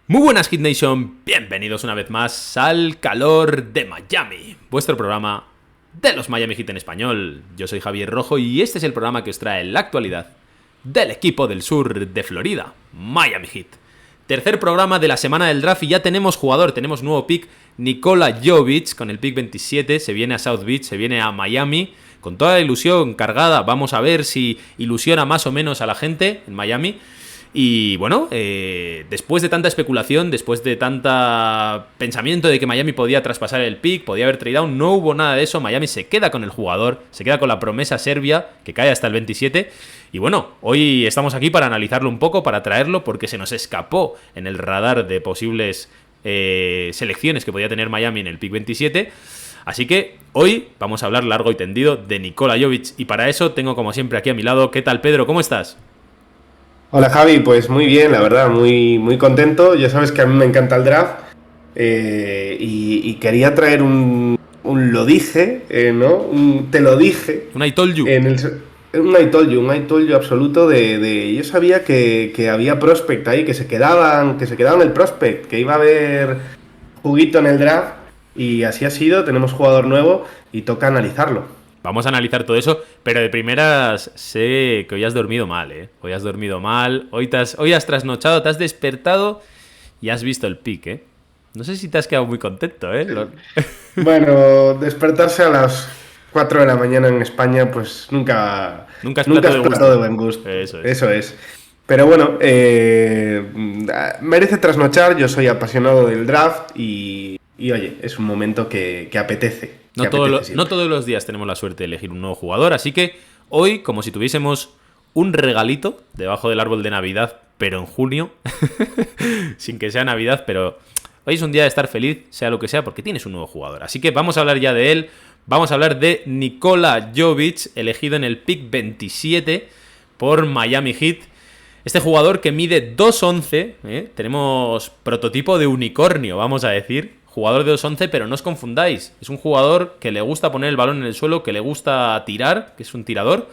Muy buenas Hit Nation, bienvenidos una vez más al Calor de Miami, vuestro programa de los Miami Heat en español. Yo soy Javier Rojo y este es el programa que os trae la actualidad del equipo del sur de Florida, Miami Heat. Tercer programa de la semana del draft y ya tenemos jugador, tenemos nuevo pick, Nikola Jovic con el pick 27, se viene a South Beach, se viene a Miami, con toda la ilusión cargada, vamos a ver si ilusiona más o menos a la gente en Miami. Y bueno, después de tanta especulación, después de tanta pensamiento de que Miami podía traspasar el pick, podía haber trade down, no hubo nada de eso. Miami se queda con el jugador, se queda con la promesa serbia, que cae hasta el 27. Y bueno, hoy estamos aquí para analizarlo un poco, para traerlo, porque se nos escapó en el radar de posibles selecciones que podía tener Miami en el pick 27. Así que hoy vamos a hablar largo y tendido de Nikola Jovic. Y para eso tengo como siempre aquí a mi lado, ¿qué tal Pedro? ¿Cómo estás? Hola Javi, pues muy bien, la verdad, muy contento. Ya sabes que a mí me encanta el draft y quería traer un lo dije, ¿no? Un te lo dije. Un I told you. Un I told you absoluto yo sabía que había prospect ahí, que se quedaban el prospect, que iba a haber juguito en el draft y así ha sido, tenemos jugador nuevo y toca analizarlo. Vamos a analizar todo eso, pero de primeras sé que hoy has dormido mal, ¿eh? Hoy has dormido mal, hoy has trasnochado, te has despertado y has visto el pick, ¿eh? No sé si te has quedado muy contento, ¿eh? Bueno, despertarse a las 4 de la mañana en España, pues nunca, Nunca es nunca plato es de plato de gusto. buen gusto. Eso es. Eso es. Pero bueno, merece trasnochar. Yo soy apasionado del draft y oye, es un momento que apetece. Que apetece No siempre. todos los días tenemos la suerte de elegir un nuevo jugador, así que hoy, como si tuviésemos un regalito debajo del árbol de Navidad, pero en junio, sin que sea Navidad, pero hoy es un día de estar feliz, sea lo que sea, porque tienes un nuevo jugador. Así que vamos a hablar ya de él, vamos a hablar de Nikola Jovic, elegido en el pick 27 por Miami Heat. Este jugador que mide 2'11", tenemos prototipo de unicornio, vamos a decir. Jugador de 2'11", pero no os confundáis. Es un jugador que le gusta poner el balón en el suelo, que le gusta tirar, que es un tirador.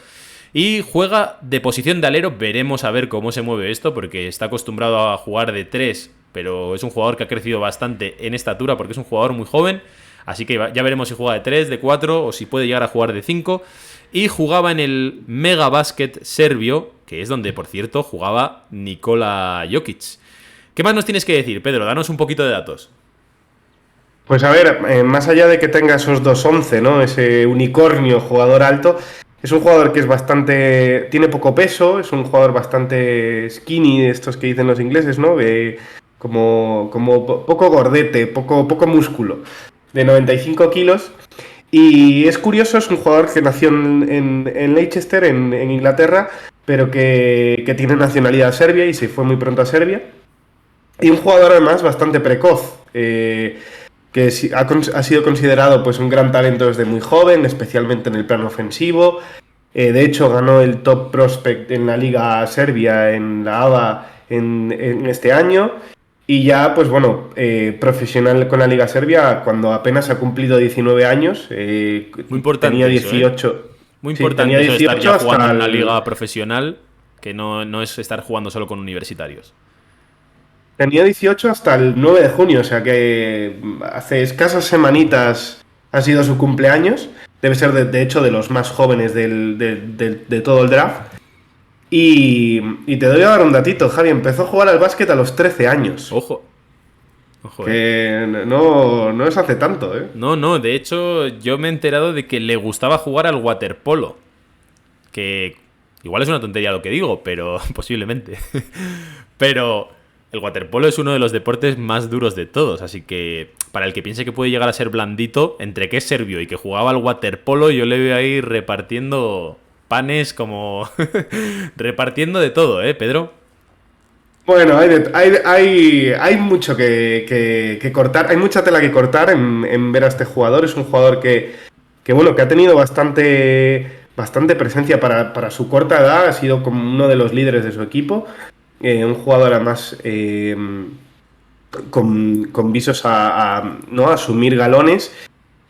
Y juega de posición de alero. Veremos a ver cómo se mueve esto, porque está acostumbrado a jugar de 3, pero es un jugador que ha crecido bastante en estatura, porque es un jugador muy joven. Así que ya veremos si juega de 3, de 4 o si puede llegar a jugar de 5. Y jugaba en el Mega Basket serbio, que es donde, por cierto, jugaba Nikola Jokic. ¿Qué más nos tienes que decir, Pedro? Danos un poquito de datos. Pues a ver, más allá de que tenga esos 2'11", ¿no? Ese unicornio jugador alto, es un jugador que es bastante. Tiene poco peso, es un jugador bastante skinny, de estos que dicen los ingleses, ¿no? Poco gordete, poco músculo, de 95 kilos. Y es curioso, es un jugador que nació en Leicester, en Inglaterra, pero que tiene nacionalidad serbia y se fue muy pronto a Serbia. Y un jugador además bastante precoz. Ha sido considerado pues un gran talento desde muy joven, especialmente en el plano ofensivo. De hecho, ganó el top prospect en la Liga Serbia, en la ABA, en este año. Y ya, pues bueno, profesional con la Liga Serbia cuando apenas ha cumplido 19 años. Muy importante Tenía eso, ¿eh? 18. Muy Sí, tenía importante eso de estar 18 ya jugando hasta en una el. liga profesional, que no es estar jugando solo con universitarios. Tenía 18 hasta el 9 de junio, o sea que hace escasas semanitas ha sido su cumpleaños. Debe ser, de hecho, de los más jóvenes de todo el draft. Y te doy a dar un datito, Javi. Empezó a jugar al básquet a los 13 años. Ojo, ojo, eh. Que no es hace tanto, ¿eh? No, de hecho yo me he enterado de que le gustaba jugar al waterpolo. Que igual es una tontería lo que digo, pero posiblemente. Pero el waterpolo es uno de los deportes más duros de todos, así que para el que piense que puede llegar a ser blandito, entre que es serbio y que jugaba al waterpolo, yo le veo ahí repartiendo panes como... repartiendo de todo, ¿eh, Pedro? Bueno, hay mucho que cortar, hay mucha tela que cortar en ver a este jugador. Es un jugador bueno, que ha tenido bastante presencia para su corta edad, ha sido como uno de los líderes de su equipo. Un jugador además con visos ¿no? a asumir galones.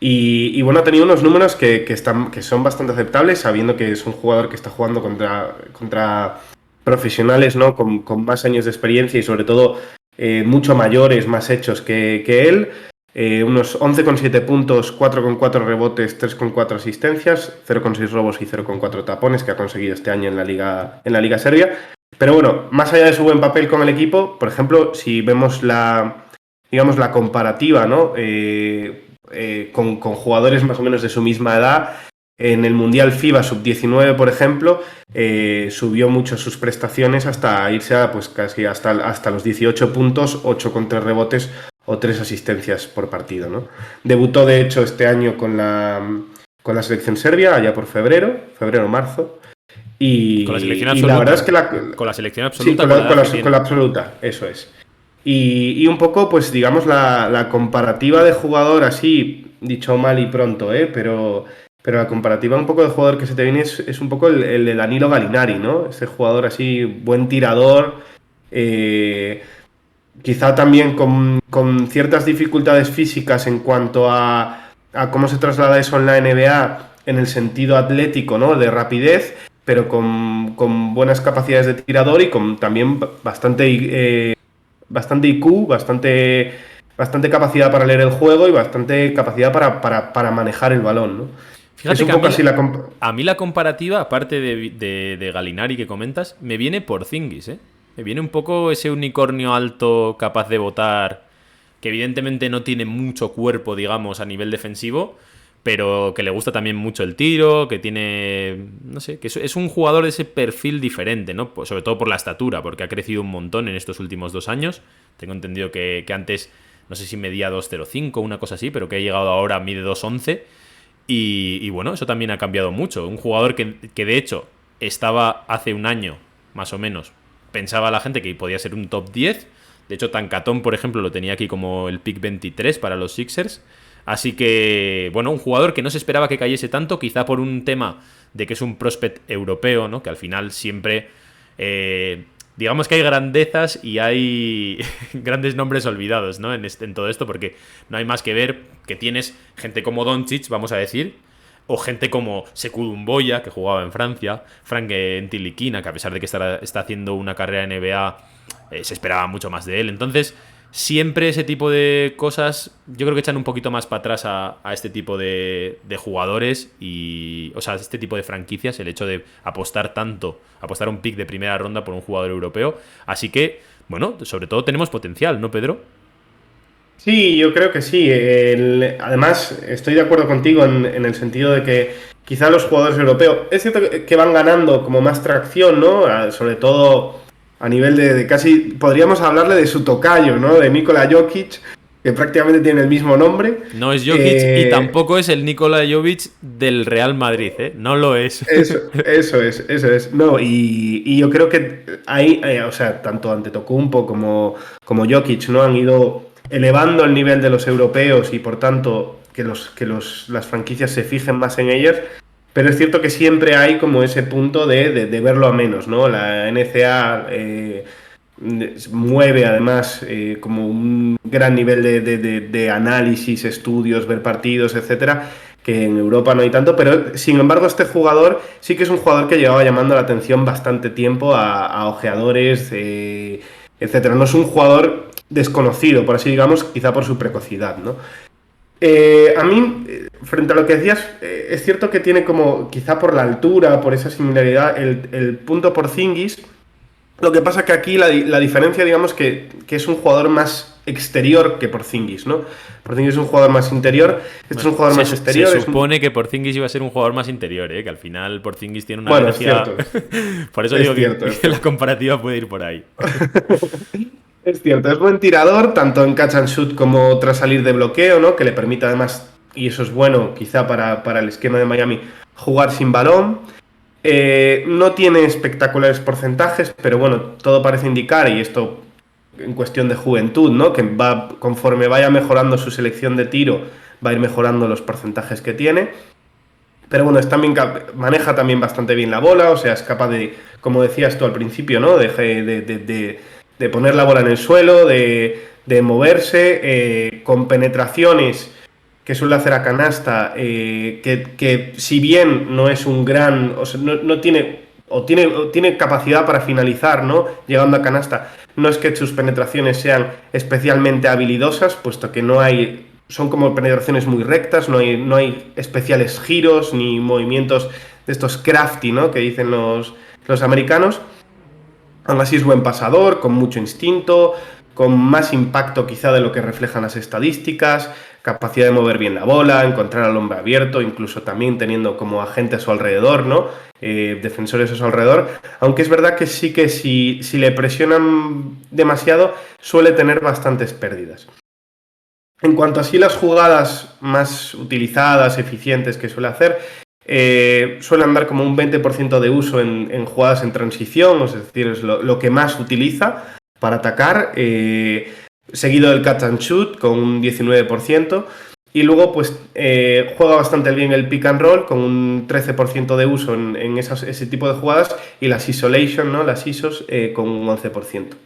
Y bueno, ha tenido unos números que son bastante aceptables, sabiendo que es un jugador que está jugando contra profesionales, ¿no? Con más años de experiencia y sobre todo mucho mayores, más hechos que él. Unos 11,7 puntos, 4,4 rebotes, 3,4 asistencias, 0,6 robos y 0,4 tapones que ha conseguido este año en la Liga Serbia. Pero bueno, más allá de su buen papel con el equipo, por ejemplo, si vemos la comparativa, ¿no? Con jugadores más o menos de su misma edad, en el Mundial FIBA Sub-19, por ejemplo, subió mucho sus prestaciones hasta irse a, pues casi hasta los 18 puntos, 8,3 rebotes o 3 asistencias por partido, ¿no? Debutó, de hecho, este año con la selección serbia, allá por febrero-marzo. Con la selección absoluta. La verdad es que con la selección absoluta. Sí, con la absoluta, eso es. Y un poco, pues digamos, la comparativa de jugador así, dicho mal y pronto, pero la comparativa un poco de jugador que se te viene es un poco el de Danilo Gallinari, ¿no? Ese jugador así, buen tirador, quizá también con ciertas dificultades físicas en cuanto a cómo se traslada eso en la NBA en el sentido atlético, ¿no? De rapidez, pero con buenas capacidades de tirador y con también bastante IQ, bastante capacidad para leer el juego y bastante capacidad para manejar el balón, ¿no? Fíjate que a mí la comparativa, aparte de Gallinari que comentas, me viene por Porzingis, ¿eh? Me viene un poco ese unicornio alto capaz de botar, que evidentemente no tiene mucho cuerpo, digamos, a nivel defensivo, pero que le gusta también mucho el tiro, que tiene, no sé, que es un jugador de ese perfil diferente, ¿no? Pues sobre todo por la estatura, porque ha crecido un montón en estos últimos 2 años. Tengo entendido que antes, no sé si medía 2,05, una cosa así, pero que ha llegado ahora, mide 2,11. Y bueno, eso también ha cambiado mucho. Un jugador que de hecho estaba hace un año, más o menos, pensaba la gente que podía ser un top 10. De hecho, Tancatón, por ejemplo, lo tenía aquí como el pick 23 para los Sixers. Así que, bueno, un jugador que no se esperaba que cayese tanto, quizá por un tema de que es un prospect europeo, ¿no? Que al final siempre, digamos que hay grandezas y hay grandes nombres olvidados, ¿no? En todo esto, porque no hay más que ver que tienes gente como Doncic, vamos a decir, o gente como Sekou Doumbouya, que jugaba en Francia, Frank Ntilikina, que a pesar de que está haciendo una carrera en NBA, se esperaba mucho más de él. Entonces, siempre ese tipo de cosas yo creo que echan un poquito más para atrás a este tipo de jugadores y, o sea, este tipo de franquicias, el hecho de apostar un pick de primera ronda por un jugador europeo. Así que, bueno, sobre todo tenemos potencial, ¿no, Pedro? Sí, yo creo que sí. Además, estoy de acuerdo contigo en el sentido de que quizá los jugadores europeos, es cierto que van ganando como más tracción, ¿no? Sobre todo a nivel de casi, podríamos hablarle de su tocayo, ¿no? De Nikola Jokic, que prácticamente tiene el mismo nombre. No es Jokic y tampoco es el Nikola Jovic del Real Madrid, ¿eh? No lo es. Eso es. No, y yo creo que ahí, o sea, tanto Antetokounmpo como Jokic, ¿no? Han ido elevando el nivel de los europeos y por tanto que las franquicias se fijen más en ellas. Pero es cierto que siempre hay como ese punto de verlo a menos, ¿no? La NCAA mueve además como un gran nivel de análisis, estudios, ver partidos, etcétera, que en Europa no hay tanto, pero sin embargo este jugador sí que es un jugador que llevaba llamando la atención bastante tiempo a ojeadores, etcétera. No es un jugador desconocido, por así digamos, quizá por su precocidad, ¿no? A mí, frente a lo que decías, es cierto que tiene como, quizá por la altura, por esa similaridad, el punto Porzingis. Lo que pasa que aquí la diferencia, digamos, que es un jugador más exterior que Porzingis, ¿no? Porzingis es un jugador más interior, es un jugador más exterior. Se supone que Porzingis iba a ser un jugador más interior, que al final Porzingis tiene una velocidad. Por eso digo que la comparativa puede ir por ahí. Es cierto, es buen tirador, tanto en catch and shoot como tras salir de bloqueo, ¿no? Que le permite además, y eso es bueno quizá para el esquema de Miami, jugar sin balón. No tiene espectaculares porcentajes, pero bueno, todo parece indicar, y esto en cuestión de juventud, ¿no? Que conforme vaya mejorando su selección de tiro, va a ir mejorando los porcentajes que tiene. Pero bueno, maneja también bastante bien la bola, o sea, es capaz de, como decías tú al principio, ¿no? De poner la bola en el suelo, de moverse, con penetraciones que suele hacer a canasta, que si bien no es un gran, o sea, no tiene o tiene capacidad para finalizar, ¿no? Llegando a canasta. No es que sus penetraciones sean especialmente habilidosas, puesto que son como penetraciones muy rectas, no hay especiales giros ni movimientos de estos crafty, ¿no? Que dicen los americanos. Aún así es buen pasador, con mucho instinto, con más impacto quizá de lo que reflejan las estadísticas, capacidad de mover bien la bola, encontrar al hombre abierto, incluso también teniendo como agente a su alrededor, ¿no? Defensores a su alrededor. Aunque es verdad que sí que si le presionan demasiado, suele tener bastantes pérdidas. En cuanto a sí las jugadas más utilizadas, eficientes que suele hacer, suele andar como un 20% de uso en jugadas en transición, es decir, es lo que más utiliza para atacar, seguido del catch and shoot con un 19%, y luego pues juega bastante bien el pick and roll con un 13% de uso en ese tipo de jugadas, y las isolation, ¿no? Las ISOs con un 11%.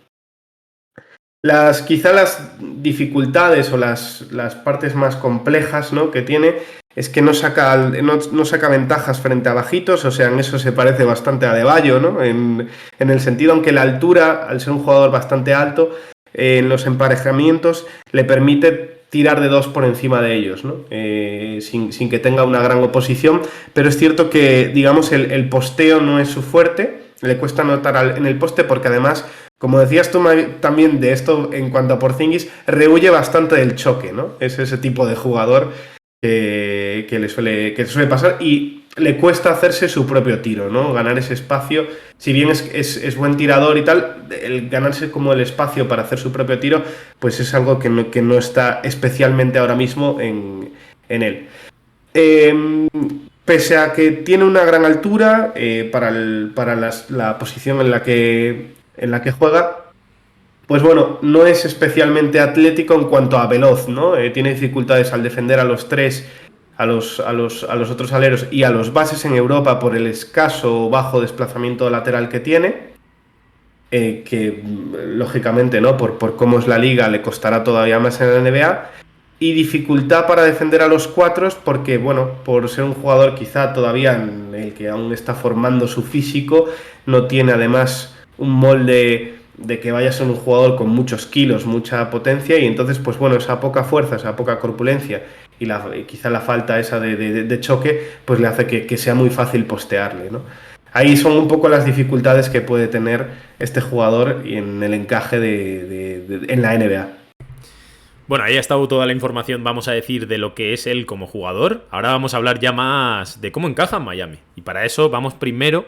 Quizá las dificultades o las partes más complejas, ¿no? que tiene es que no saca ventajas frente a bajitos, o sea, en eso se parece bastante a Adebayo, ¿no? En el sentido, aunque la altura, al ser un jugador bastante alto, en los emparejamientos le permite tirar de 2 por encima de ellos, ¿no? Sin que tenga una gran oposición, pero es cierto que, digamos, el posteo no es su fuerte, le cuesta anotar en el poste porque además, como decías tú también de esto en cuanto a Porzingis, rehuye bastante del choque, ¿no? Es ese tipo de jugador que le suele pasar, y le cuesta hacerse su propio tiro, ¿no? Ganar ese espacio, si bien es buen tirador y tal, el ganarse como el espacio para hacer su propio tiro, pues es algo que no está especialmente ahora mismo en él. Pese a que tiene una gran altura para la posición en la que juega, pues bueno, no es especialmente atlético en cuanto a veloz, ¿no? Tiene dificultades al defender a los tres, a los otros aleros y a los bases en Europa por el escaso o bajo desplazamiento lateral que tiene, que lógicamente, ¿no? Por cómo es la liga, le costará todavía más en la NBA. Y dificultad para defender a los cuatros porque, bueno, por ser un jugador quizá todavía en el que aún está formando su físico, no tiene además un molde de que vaya a ser un jugador con muchos kilos, mucha potencia, y entonces, pues bueno, esa poca fuerza, esa poca corpulencia y quizá la falta esa de choque, pues le hace que sea muy fácil postearle, ¿no? Ahí son un poco las dificultades que puede tener este jugador en el encaje en la NBA. Bueno, ahí ha estado toda la información, vamos a decir, de lo que es él como jugador. Ahora vamos a hablar ya más de cómo encaja en Miami. Y para eso vamos primero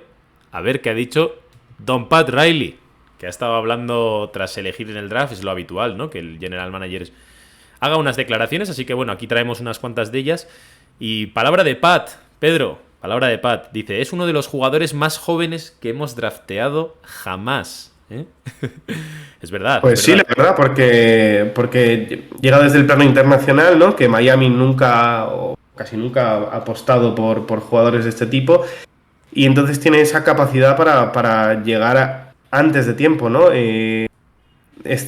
a ver qué ha dicho Don Pat Riley, que ha estado hablando tras elegir en el draft. Es lo habitual, ¿no? Que el general manager haga unas declaraciones, así que bueno, aquí traemos unas cuantas de ellas. Y palabra de Pat, Pedro, palabra de Pat. Dice, es uno de los jugadores más jóvenes que hemos drafteado jamás. Es verdad. Pues sí, la verdad, porque llega desde el plano internacional, ¿no? Que Miami nunca o casi nunca ha apostado por jugadores de este tipo, y entonces tiene esa capacidad para llegar antes de tiempo, ¿no? Es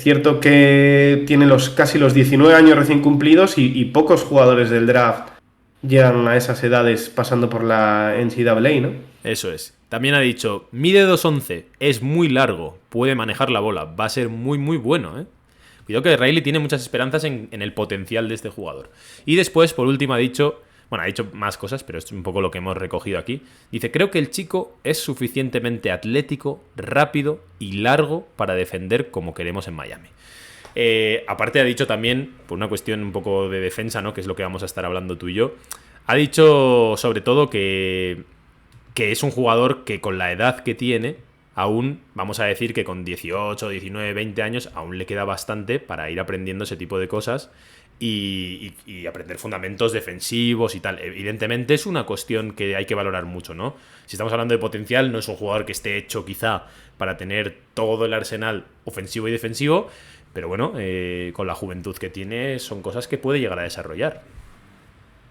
cierto que tiene casi los 19 años recién cumplidos, y pocos jugadores del draft llegan a esas edades pasando por la NCAA, ¿no? Eso es. También ha dicho, mide 2'11", es muy largo, puede manejar la bola, va a ser muy muy bueno, ¿eh? Cuidado que Riley tiene muchas esperanzas en el potencial de este jugador. Y después, por último, ha dicho más cosas, pero esto es un poco lo que hemos recogido aquí. Dice, creo que el chico es suficientemente atlético, rápido y largo para defender como queremos en Miami. Aparte ha dicho también, por una cuestión un poco de defensa, ¿no? Que es lo que vamos a estar hablando tú y yo, ha dicho sobre todo que es un jugador que con la edad que tiene, aún, vamos a decir que con 18, 19, 20 años, aún le queda bastante para ir aprendiendo ese tipo de cosas y aprender fundamentos defensivos y tal. Evidentemente es una cuestión que hay que valorar mucho, ¿no? Si estamos hablando de potencial, no es un jugador que esté hecho quizá para tener todo el arsenal ofensivo y defensivo, pero bueno, con la juventud que tiene son cosas que puede llegar a desarrollar.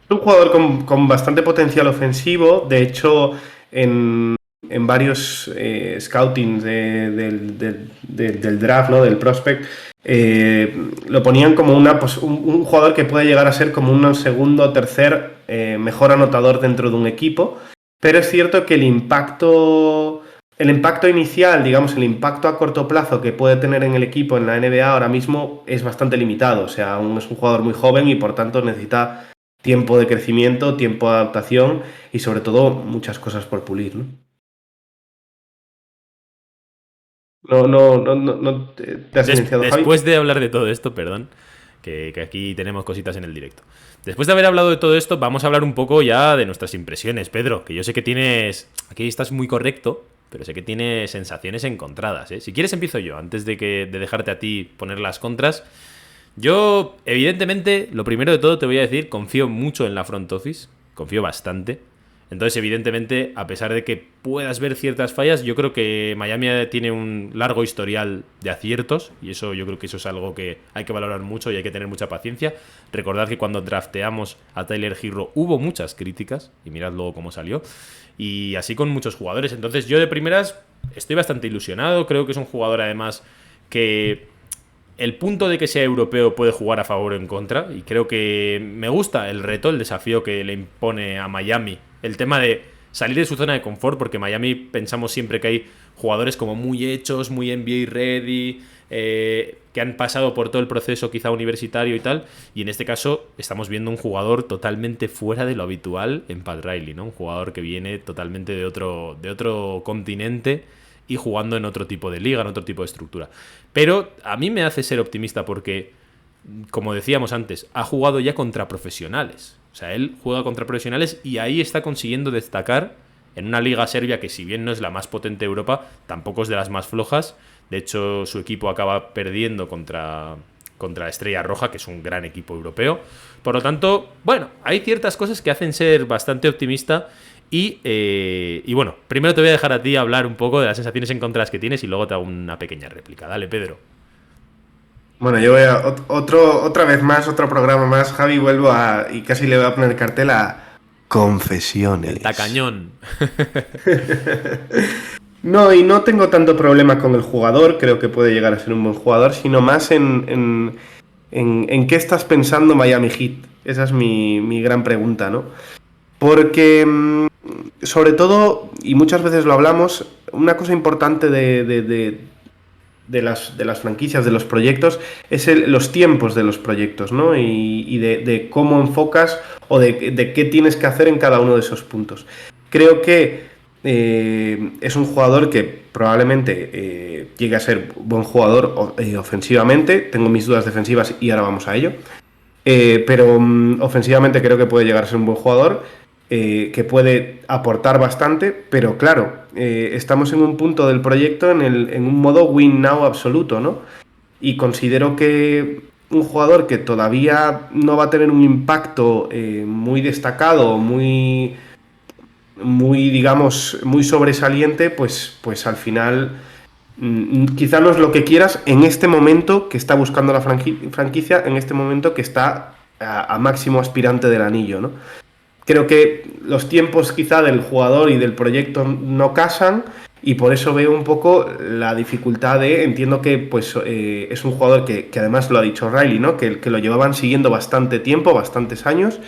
Es un jugador con bastante potencial ofensivo. De hecho, en varios scoutings del draft, ¿no? Del prospect, lo ponían como un jugador que puede llegar a ser como un segundo o tercer mejor anotador dentro de un equipo. Pero es cierto que el impacto el impacto inicial, digamos, el impacto a corto plazo que puede tener en el equipo en la NBA ahora mismo es bastante limitado. O sea, aún es un jugador muy joven y por tanto necesita tiempo de crecimiento, tiempo de adaptación y sobre todo muchas cosas por pulir, ¿no? No te has silenciado, Javi. Después de hablar de todo esto, perdón, que aquí tenemos cositas en el directo. Después de haber hablado de todo esto, vamos a hablar un poco ya de nuestras impresiones, Pedro, que yo sé que tienes... Aquí estás muy correcto, pero sé que tienes sensaciones encontradas, ¿eh? Si quieres empiezo yo, antes de dejarte a ti poner las contras. Yo, evidentemente, lo primero de todo te voy a decir, confío mucho en la front office, confío bastante. Entonces, evidentemente, a pesar de que puedas ver ciertas fallas, yo creo que Miami tiene un largo historial de aciertos y eso yo creo que eso es algo que hay que valorar mucho y hay que tener mucha paciencia. Recordad que cuando drafteamos a Tyler Herro hubo muchas críticas y mirad luego cómo salió. Y así con muchos jugadores. Entonces, yo de primeras estoy bastante ilusionado. Creo que es un jugador además que el punto de que sea europeo puede jugar a favor o en contra. Y creo que me gusta el reto, el desafío que le impone a Miami. El tema de salir de su zona de confort, porque Miami pensamos siempre que hay jugadores como muy hechos, muy NBA ready, que han pasado por todo el proceso quizá universitario y tal. Y en este caso estamos viendo un jugador totalmente fuera de lo habitual en Pat Riley, ¿no? Un jugador que viene totalmente de otro continente y jugando en otro tipo de liga, en otro tipo de estructura. Pero a mí me hace ser optimista porque, como decíamos antes, ha jugado ya contra profesionales. O sea, él juega contra profesionales y ahí está consiguiendo destacar en una liga serbia que, si bien no es la más potente de Europa, tampoco es de las más flojas. De hecho, su equipo acaba perdiendo contra Estrella Roja, que es un gran equipo europeo. Por lo tanto, bueno, hay ciertas cosas que hacen ser bastante optimista. Y bueno, primero te voy a dejar a ti hablar un poco de las sensaciones encontradas que tienes y luego te hago una pequeña réplica. Dale, Pedro. Bueno, yo voy a otra vez más, otro programa más, Javi, vuelvo y casi le voy a poner cartel a confesiones. El tacañón. No, y no tengo tanto problema con el jugador, creo que puede llegar a ser un buen jugador, sino más en qué estás pensando Miami Heat. Esa es mi gran pregunta, ¿no? Porque, sobre todo, y muchas veces lo hablamos, una cosa importante de las franquicias, de los proyectos, es los tiempos de los proyectos, ¿no? Y de cómo enfocas o de qué tienes que hacer en cada uno de esos puntos. Creo que es un jugador que probablemente llegue a ser buen jugador ofensivamente. Tengo mis dudas defensivas y ahora vamos a ello. Pero ofensivamente creo que puede llegar a ser un buen jugador. Que puede aportar bastante, pero claro, estamos en un punto del proyecto en un modo win now absoluto, ¿no? Y considero que un jugador que todavía no va a tener un impacto muy destacado, muy, digamos, muy sobresaliente, pues al final quizá no es lo que quieras en este momento que está buscando la franquicia, en este momento que está a máximo aspirante del anillo, ¿no? Creo que los tiempos quizá del jugador y del proyecto no casan y por eso veo un poco la dificultad entiendo que pues es un jugador que además lo ha dicho Riley, ¿no? Que lo llevaban siguiendo bastante tiempo, bastantes años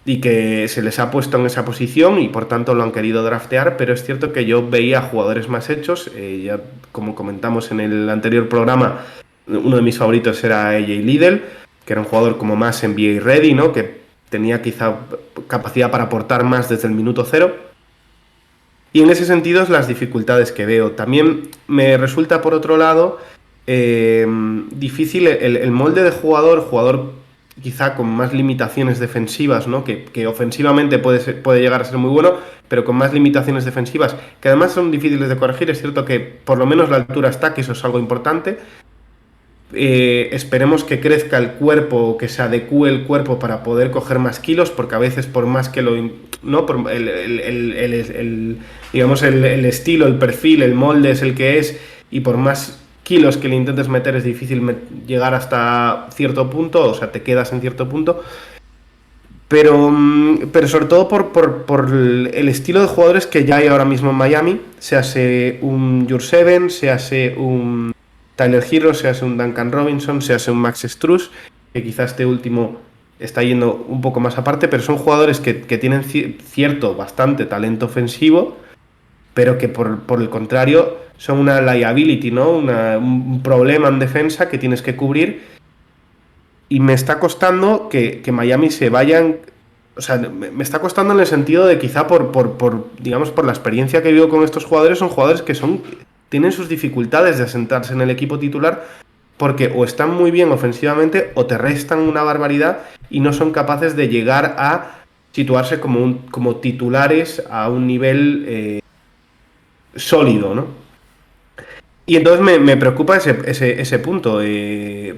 y que se les ha puesto en esa posición y por tanto lo han querido draftear, pero es cierto que yo veía jugadores más hechos, ya como comentamos en el anterior programa, uno de mis favoritos era AJ Liddell, que era un jugador como más NBA ready, ¿no? Que tenía quizá capacidad para aportar más desde el minuto cero. Y en ese sentido es las dificultades que veo. También me resulta, por otro lado, difícil el molde de jugador quizá con más limitaciones defensivas, ¿no? Que ofensivamente puede llegar a ser muy bueno, pero con más limitaciones defensivas, que además son difíciles de corregir. Es cierto que por lo menos la altura está, que eso es algo importante. Esperemos que crezca el cuerpo, que se adecue el cuerpo para poder coger más kilos, porque a veces por más que no, por digamos el estilo, el perfil, el molde es el que es, y por más kilos que le intentes meter es difícil llegar hasta cierto punto, o sea, te quedas en cierto punto. Pero sobre todo por el estilo de jugadores que ya hay ahora mismo en Miami, se hace un Jurseven, se hace un Tyler Herro, se hace un Duncan Robinson, se hace un Max Strus, que quizás este último está yendo un poco más aparte, pero son jugadores que tienen bastante talento ofensivo, pero que por el contrario son una liability, ¿no? Un problema en defensa que tienes que cubrir. Y me está costando que Miami se vayan. O sea, me está costando en el sentido de quizá digamos, por la experiencia que vivo con estos jugadores, son jugadores que tienen sus dificultades de asentarse en el equipo titular porque o están muy bien ofensivamente o te restan una barbaridad y no son capaces de llegar a situarse como titulares a un nivel sólido, ¿no? Y entonces me preocupa ese punto,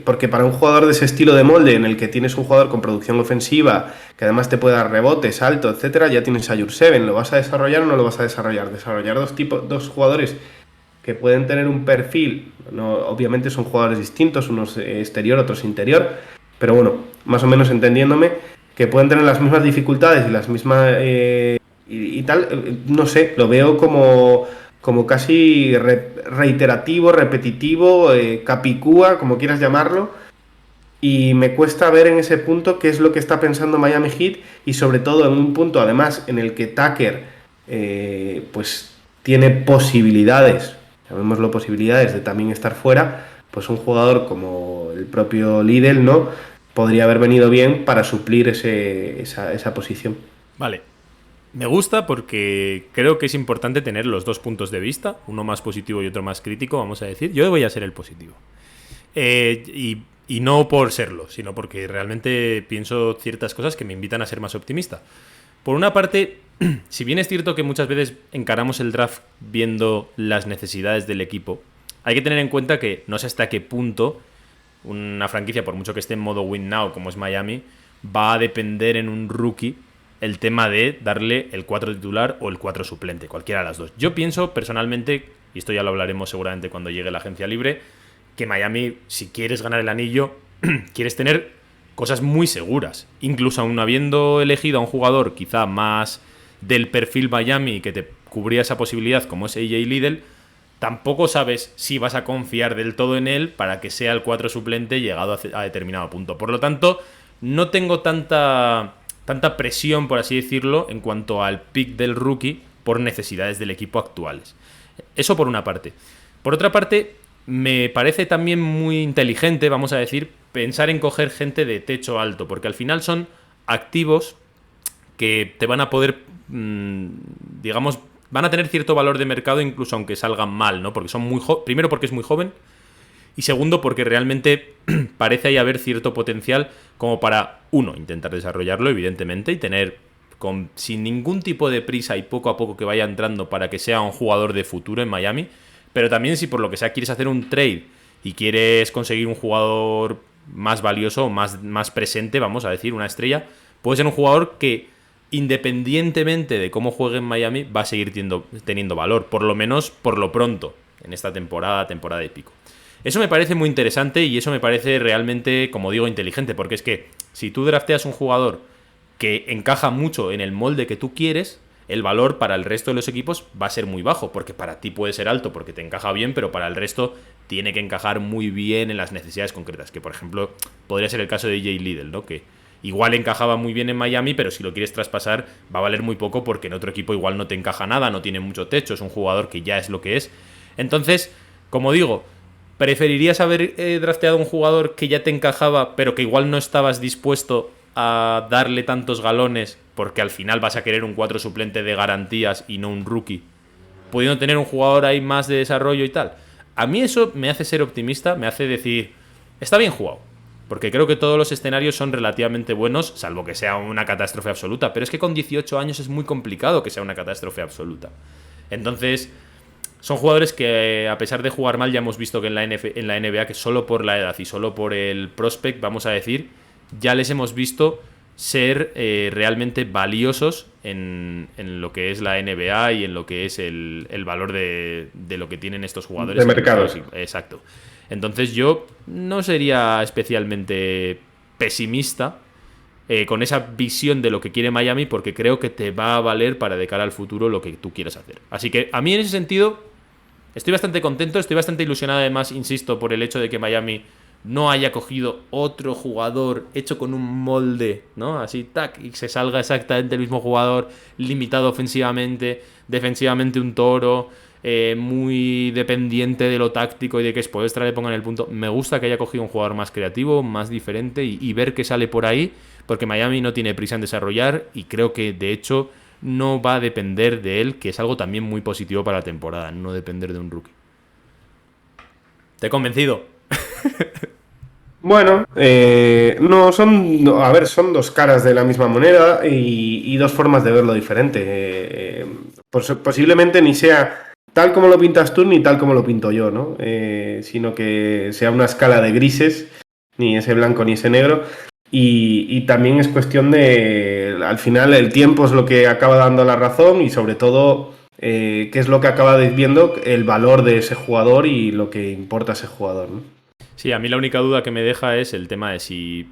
porque para un jugador de ese estilo de molde, en el que tienes un jugador con producción ofensiva, que además te puede dar rebotes, salto, etcétera, ya tienes a Jurseven. ¿Lo vas a desarrollar o no lo vas a desarrollar? Desarrollar dos jugadores que pueden tener un perfil, no, obviamente son jugadores distintos, unos exterior, otros interior, pero bueno, más o menos entendiéndome, que pueden tener las mismas dificultades y las mismas y tal, no sé, lo veo como casi reiterativo, repetitivo, capicúa, como quieras llamarlo, y me cuesta ver en ese punto qué es lo que está pensando Miami Heat, y sobre todo en un punto además en el que Tucker pues tiene posibilidades, llamémoslo posibilidades, de también estar fuera. Pues un jugador como el propio Lidl, ¿no?, podría haber venido bien para suplir esa posición. Vale. Me gusta porque creo que es importante tener los dos puntos de vista, uno más positivo y otro más crítico, vamos a decir. Yo voy a ser el positivo. Y no por serlo, sino porque realmente pienso ciertas cosas que me invitan a ser más optimista. Por una parte, si bien es cierto que muchas veces encaramos el draft viendo las necesidades del equipo, hay que tener en cuenta que no sé hasta qué punto una franquicia, por mucho que esté en modo win now como es Miami, va a depender en un rookie el tema de darle el 4 titular o el 4 suplente, cualquiera de las dos. Yo pienso personalmente, y esto ya lo hablaremos seguramente cuando llegue la agencia libre, que Miami, si quieres ganar el anillo, quieres tener cosas muy seguras. Incluso aún habiendo elegido a un jugador quizá más del perfil Miami que te cubría esa posibilidad, como es AJ Lidl, tampoco sabes si vas a confiar del todo en él para que sea el 4 suplente llegado a determinado punto. Por lo tanto, no tengo tanta presión, por así decirlo, en cuanto al pick del rookie por necesidades del equipo actuales. Eso por una parte. Por otra parte, me parece también muy inteligente, vamos a decir, pensar en coger gente de techo alto, porque al final son activos que te van a poder, digamos, van a tener cierto valor de mercado incluso aunque salgan mal, ¿no? Porque son primero porque es muy joven, y segundo porque realmente parece ahí haber cierto potencial como para, uno, intentar desarrollarlo, evidentemente, y tener sin ningún tipo de prisa y poco a poco que vaya entrando para que sea un jugador de futuro en Miami. Pero también si por lo que sea quieres hacer un trade y quieres conseguir un jugador más valioso, más presente, vamos a decir, una estrella, puede ser un jugador que, independientemente de cómo juegue en Miami, va a seguir teniendo valor, por lo menos por lo pronto, en esta temporada y pico. Eso me parece muy interesante y eso me parece realmente, como digo, inteligente, porque es que si tú drafteas un jugador que encaja mucho en el molde que tú quieres, el valor para el resto de los equipos va a ser muy bajo, porque para ti puede ser alto porque te encaja bien, pero para el resto tiene que encajar muy bien en las necesidades concretas, que por ejemplo podría ser el caso de Jay Lidl, ¿no?, que igual encajaba muy bien en Miami, pero si lo quieres traspasar va a valer muy poco porque en otro equipo igual no te encaja nada, no tiene mucho techo, es un jugador que ya es lo que es. Entonces, como digo, ¿preferirías haber drafteado un jugador que ya te encajaba, pero que igual no estabas dispuesto a darle tantos galones porque al final vas a querer un 4 suplente de garantías y no un rookie, pudiendo tener un jugador ahí más de desarrollo y tal? A mí eso me hace ser optimista, me hace decir, está bien jugado, porque creo que todos los escenarios son relativamente buenos, salvo que sea una catástrofe absoluta, pero es que con 18 años es muy complicado que sea una catástrofe absoluta. Entonces, son jugadores que, a pesar de jugar mal, ya hemos visto que en la NBA, que solo por la edad y solo por el prospect, vamos a decir, ya les hemos visto ser realmente valiosos en lo que es la NBA y en lo que es el valor de lo que tienen estos jugadores. De mercado. Exacto. Entonces yo no sería especialmente pesimista con esa visión de lo que quiere Miami, porque creo que te va a valer para de cara al futuro lo que tú quieras hacer. Así que a mí en ese sentido estoy bastante contento, estoy bastante ilusionado, además, insisto, por el hecho de que Miami no haya cogido otro jugador hecho con un molde, ¿no? Así, tac, y se salga exactamente el mismo jugador, limitado ofensivamente, defensivamente un toro, muy dependiente de lo táctico y de que Spoelstra le pongan el punto. Me gusta que haya cogido un jugador más creativo, más diferente y ver qué sale por ahí, porque Miami no tiene prisa en desarrollar y creo que, de hecho, no va a depender de él, que es algo también muy positivo para la temporada, no depender de un rookie. ¿Te he convencido? Bueno, no son, no, a ver, son dos caras de la misma moneda y dos formas de verlo diferente. Posiblemente ni sea tal como lo pintas tú ni tal como lo pinto yo, ¿no? Sino que sea una escala de grises, ni ese blanco ni ese negro. Y también es cuestión de, al final, el tiempo es lo que acaba dando la razón y sobre todo, qué es lo que acaba viendo el valor de ese jugador y lo que importa a ese jugador, ¿no? Sí, a mí la única duda que me deja es el tema de si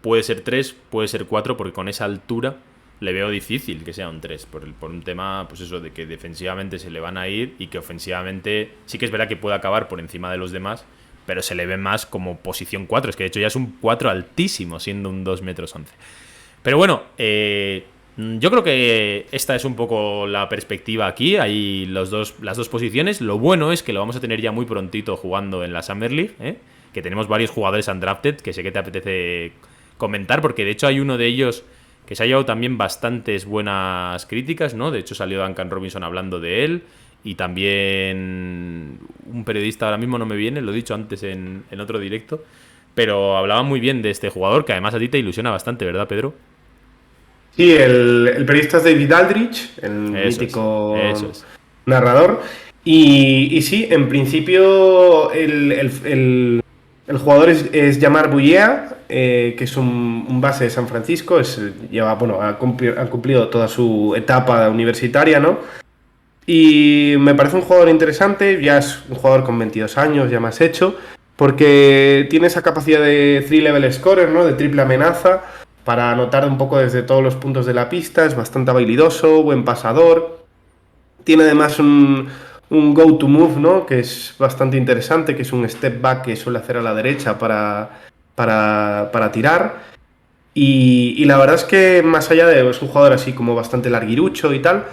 puede ser 3, puede ser 4, porque con esa altura le veo difícil que sea un 3, por un tema, pues eso, de que defensivamente se le van a ir y que ofensivamente sí que es verdad que puede acabar por encima de los demás, pero se le ve más como posición 4, es que de hecho ya es un 4 altísimo, siendo un 2 metros 11. Pero bueno, yo creo que esta es un poco la perspectiva aquí. Hay las dos posiciones. Lo bueno es que lo vamos a tener ya muy prontito jugando en la Summer League, que tenemos varios jugadores undrafted que sé que te apetece comentar, porque de hecho hay uno de ellos que se ha llevado también bastantes buenas críticas, ¿no? De hecho salió Duncan Robinson hablando de él y también un periodista, ahora mismo no me viene, lo he dicho antes en otro directo, pero hablaba muy bien de este jugador, que además a ti te ilusiona bastante, ¿verdad, Pedro? Sí, el periodista es David Aldrich, el Eso mítico es. narrador. Y sí, en principio el jugador es Jamar Bouillea, que es un base de San Francisco. Ha cumplido toda su etapa universitaria, ¿no? Y me parece un jugador interesante, ya es un jugador con 22 años, ya más hecho, porque tiene esa capacidad de three-level scorer, ¿no? De triple amenaza, para anotar un poco desde todos los puntos de la pista, es bastante habilidoso, buen pasador. Tiene además un go-to-move, ¿no? Que es bastante interesante, que es un step back que suele hacer a la derecha para tirar. Y la verdad es que más allá de... es un jugador así como bastante larguirucho y tal,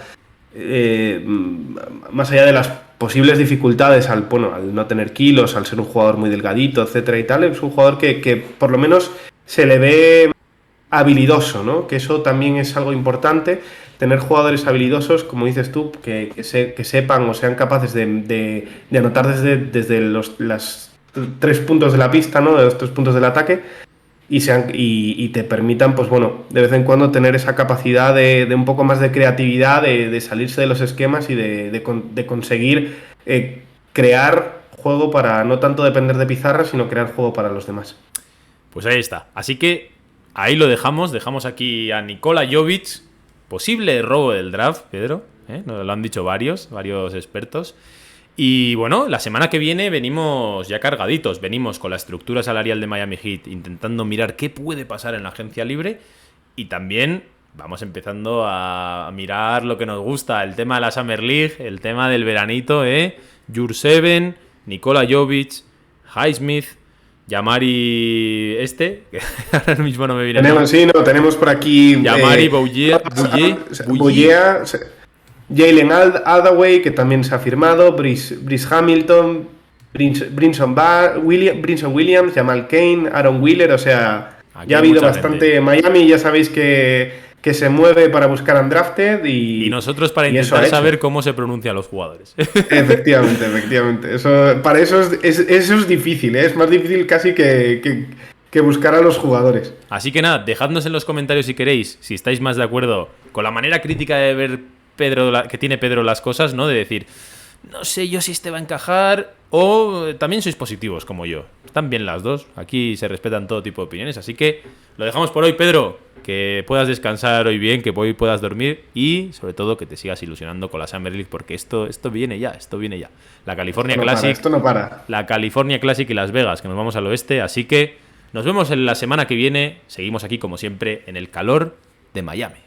más allá de las posibles dificultades al no tener kilos, al ser un jugador muy delgadito, etcétera y tal, es un jugador que por lo menos se le ve habilidoso, ¿no? Que eso también es algo importante, tener jugadores habilidosos, como dices tú, que sepan o sean capaces de anotar desde los 3 puntos de la pista, ¿no? De los 3 puntos del ataque, y te permitan, pues bueno, de vez en cuando tener esa capacidad de un poco más de creatividad, de salirse de los esquemas y de conseguir crear juego para no tanto depender de pizarra, sino crear juego para los demás. Pues ahí está. Así que ahí lo dejamos aquí a Nikola Jovic. Posible robo del draft, Pedro. Nos lo han dicho varios expertos. Y bueno, la semana que viene venimos ya cargaditos. Venimos con la estructura salarial de Miami Heat, intentando mirar qué puede pasar en la agencia libre. Y también vamos empezando a mirar lo que nos gusta, el tema de la Summer League, el tema del veranito, Jurseven, Nikola Jovic, Highsmith, Jamari que ahora mismo no me viene. Tenemos por aquí Jamari Bouye, Jalen Hardaway, que también se ha firmado, Brice Hamilton, Brinson Williams, Jamal Cain, Aaron Wheeler, o sea, aquí ya ha habido bastante gente. Miami, ya sabéis que se mueve para buscar undrafted y nosotros para intentar saber cómo se pronuncian los jugadores. Efectivamente. Para eso es difícil, es más difícil casi que buscar a los jugadores. Así que nada, dejadnos en los comentarios si queréis, si estáis más de acuerdo con la manera crítica de ver que tiene Pedro las cosas, ¿no? De decir, no sé yo si este va a encajar, o también sois positivos como yo. Están bien las dos, aquí se respetan todo tipo de opiniones, así que lo dejamos por hoy, Pedro. Que puedas descansar hoy bien, que hoy puedas dormir y sobre todo que te sigas ilusionando con la Summer League, porque esto viene ya. La California Classic. Esto no para. La California Classic y Las Vegas, que nos vamos al oeste, así que nos vemos en la semana que viene. Seguimos aquí como siempre en el calor de Miami.